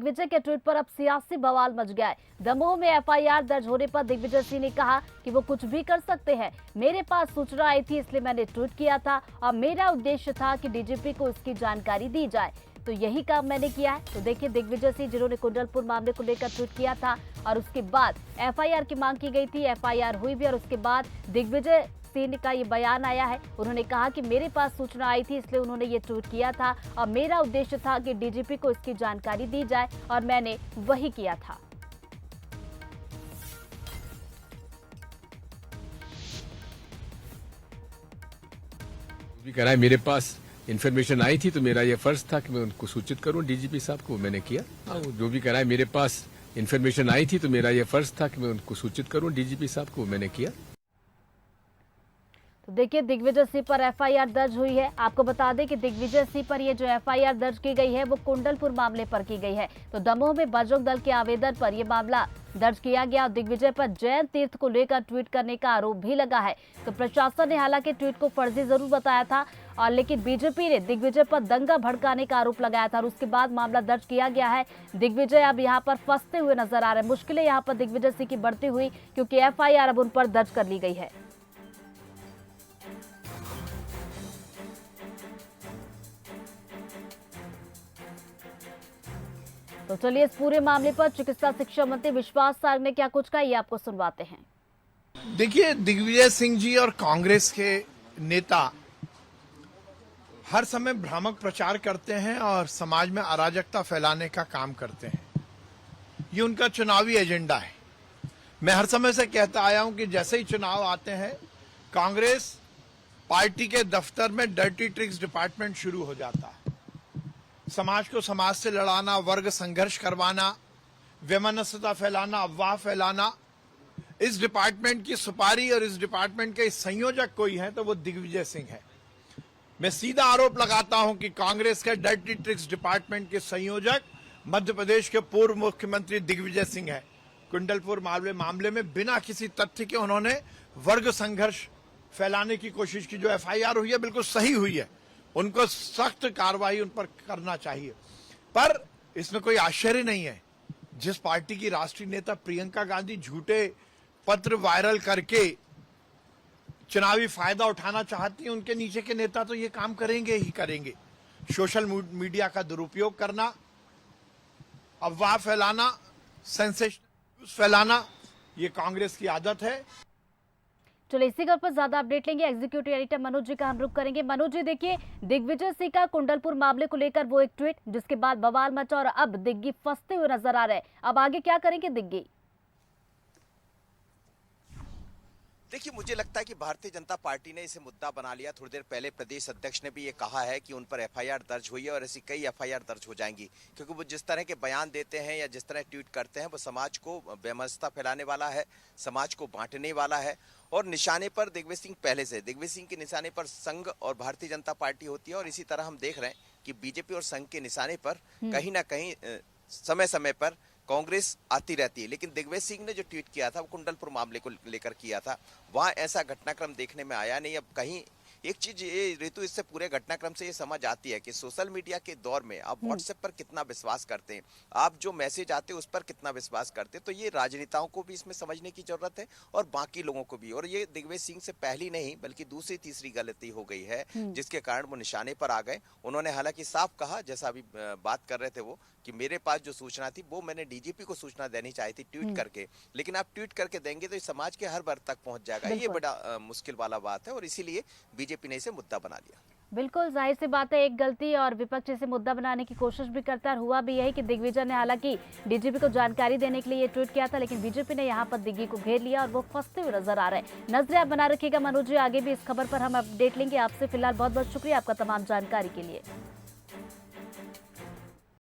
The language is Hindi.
दिग्विजय के ट्वीट पर अब सियासी बवाल मच गया है। दमोह में एफआईआर दर्ज होने पर दिग्विजय सिंह ने कहा कि वो कुछ भी कर सकते हैं। मेरे पास सूचना आई थी इसलिए मैंने ट्वीट किया था और मेरा उद्देश्य था कि डीजीपी को इसकी जानकारी दी जाए, तो यही काम मैंने किया है। तो देखिए दिग्विजय सिंह जिन्होंने कुंडलपुर मामले को लेकर ट्वीट किया था और उसके बाद एफआईआर की मांग की गई थी, एफआईआर हुई भी और उसके बाद दिग्विजय सिंह का ये बयान आया है। उन्होंने कहा कि मेरे पास सूचना आई थी इसलिए उन्होंने ये ट्वीट किया था और मेरा उद्देश्य था कि डीजीपी को इसकी जानकारी दी जाए और मैंने वही किया था। भी करा है, मेरे पास इन्फॉर्मेशन आई थी तो मेरा ये फर्ज था कि मैं उनको सूचित करूं डीजीपी साहब को, मैंने किया। वो जो भी करा है, मेरे पास इन्फॉर्मेशन आई थी तो मेरा ये फर्ज था कि मैं उनको सूचित करूं डीजीपी साहब को, मैंने किया। तो देखिए दिग्विजय सिंह पर एफआईआर दर्ज हुई है। आपको बता दें कि दिग्विजय सिंह पर ये जो एफआईआर दर्ज की गई है वो कुंडलपुर मामले पर की गई है। तो दमोह में बजरंग दल के आवेदन पर यह मामला दर्ज किया गया और दिग्विजय पर जैन तीर्थ को लेकर ट्वीट करने का आरोप भी लगा है। तो प्रशासन ने हालांकि ट्वीट को फर्जी जरूर बताया था और लेकिन बीजेपी ने दिग्विजय पर दंगा भड़काने का आरोप लगाया था और उसके बाद मामला दर्ज किया गया है। दिग्विजय अब यहाँ पर फंसते हुए नजर आ रहे हैं। मुश्किलें यहाँ पर दिग्विजय सिंह की बढ़ती हुई क्योंकि एफआईआर अब उन पर दर्ज कर ली गई है। तो चलिए इस पूरे मामले पर चिकित्सा शिक्षा मंत्री विश्वास सारंग ने क्या कुछ कहा, ये आपको सुनवाते हैं। देखिए, दिग्विजय सिंह जी और कांग्रेस के नेता हर समय भ्रामक प्रचार करते हैं और समाज में अराजकता फैलाने का काम करते हैं। ये उनका चुनावी एजेंडा है। मैं हर समय से कहता आया हूं कि जैसे ही चुनाव आते हैं कांग्रेस पार्टी के दफ्तर में डर्टी ट्रिक्स डिपार्टमेंट शुरू हो जाता है। समाज को समाज से लड़ाना, वर्ग संघर्ष करवाना, वैमनस्यता फैलाना, अफवाह फैलाना। इस डिपार्टमेंट की सुपारी और इस डिपार्टमेंट के संयोजक कोई है तो वो दिग्विजय सिंह है। मैं सीधा आरोप लगाता हूं कि कांग्रेस के डर्टी ट्रिक्स डिपार्टमेंट के संयोजक मध्य प्रदेश के पूर्व मुख्यमंत्री दिग्विजय सिंह है। कुंडलपुर मामले में बिना किसी तथ्य के उन्होंने वर्ग संघर्ष फैलाने की कोशिश की। जो एफआईआर हुई है बिल्कुल सही हुई है, उनको सख्त कार्रवाई उन पर करना चाहिए। पर इसमें कोई आश्चर्य नहीं है, जिस पार्टी की राष्ट्रीय नेता प्रियंका गांधी झूठे पत्र वायरल करके चुनावी फायदा उठाना चाहती हैं, उनके नीचे के नेता तो ये काम करेंगे ही करेंगे। सोशल मीडिया का दुरुपयोग करना, अफवाह फैलाना, सेंसेशन फैलाना, ये कांग्रेस की आदत है। चलिए इसी पर ज्यादा अपडेट लेंगे। एग्जीक्यूटिव एडिटर मनोज जी का हम रुख करेंगे। मनोज जी देखिए दिग्विजय सिंह का कुंडलपुर मामले को लेकर वो एक ट्वीट जिसके बाद बवाल मचा और अब दिग्गी फंसते हुए नजर आ रहे हैं। अब आगे क्या करेंगे दिग्गी? देखिए, मुझे लगता है कि भारतीय जनता पार्टी ने इसे मुद्दा बना लिया। थोड़ी देर पहले प्रदेश अध्यक्ष ने भी ये कहा है कि उन पर एफआईआर दर्ज हुई है और ऐसी कई एफआईआर दर्ज हो जाएंगी, क्योंकि वो जिस तरह के बयान देते हैं या जिस तरह ट्वीट करते हैं वो समाज को बेमस्ता फैलाने वाला है, समाज को बांटने वाला है। और निशाने पर दिग्विजय सिंह पहले से, दिग्विजय सिंह के निशाने पर संघ और भारतीय जनता पार्टी होती है और इसी तरह हम देख रहे हैं कि बीजेपी और संघ के निशाने पर कहीं ना कहीं समय समय पर कांग्रेस आती रहती है। लेकिन दिग्विजय सिंह ने जो ट्वीट किया था वो कुंडलपुर मामले को लेकर किया था, वहां ऐसा घटनाक्रम देखने में आया नहीं। अब कहीं एक चीज ये ऋतु, इससे पूरे घटनाक्रम से ये समझ आती है कि सोशल मीडिया के दौर में आप व्हाट्सएप पर कितना विश्वास करते हैं, आप जो मैसेज आते हैं उस पर कितना विश्वास करते हैं। तो ये राजनेताओं को भी इसमें समझने की जरूरत है और बाकी लोगों को भी। और ये दिग्विजय सिंह से पहली नहीं बल्कि दूसरी तीसरी गलती हो गई है जिसके कारण वो निशाने पर आ गए। उन्होंने हालांकि साफ कहा, जैसा अभी बात कर रहे थे वो, कि मेरे पास जो सूचना थी वो मैंने डीजीपी को सूचना देनी चाहिए थी ट्वीट करके, लेकिन आप ट्वीट करके देंगे तो समाज के हर वर्ग तक पहुंच जाएगा। ये बड़ा मुश्किल वाला बात है और इसीलिए बीजेपी ने इसे मुद्दा बना लिया। बिल्कुल जाहिर सी बात है, एक गलती और विपक्ष इसे मुद्दा बनाने की कोशिश भी करता है। हुआ भी यही कि दिग्विजय ने हालांकि डीजीपी को जानकारी देने के लिए ये ट्वीट किया था, लेकिन बीजेपी ने यहाँ पर दिग्गी को घेर लिया और वो फंसते हुए नजर आ रहे हैं। नजरें आप बना रखिएगा मनोज जी, आगे भी इस खबर पर हम अपडेट लेंगे आपसे। फिलहाल बहुत बहुत शुक्रिया आपका तमाम जानकारी के लिए।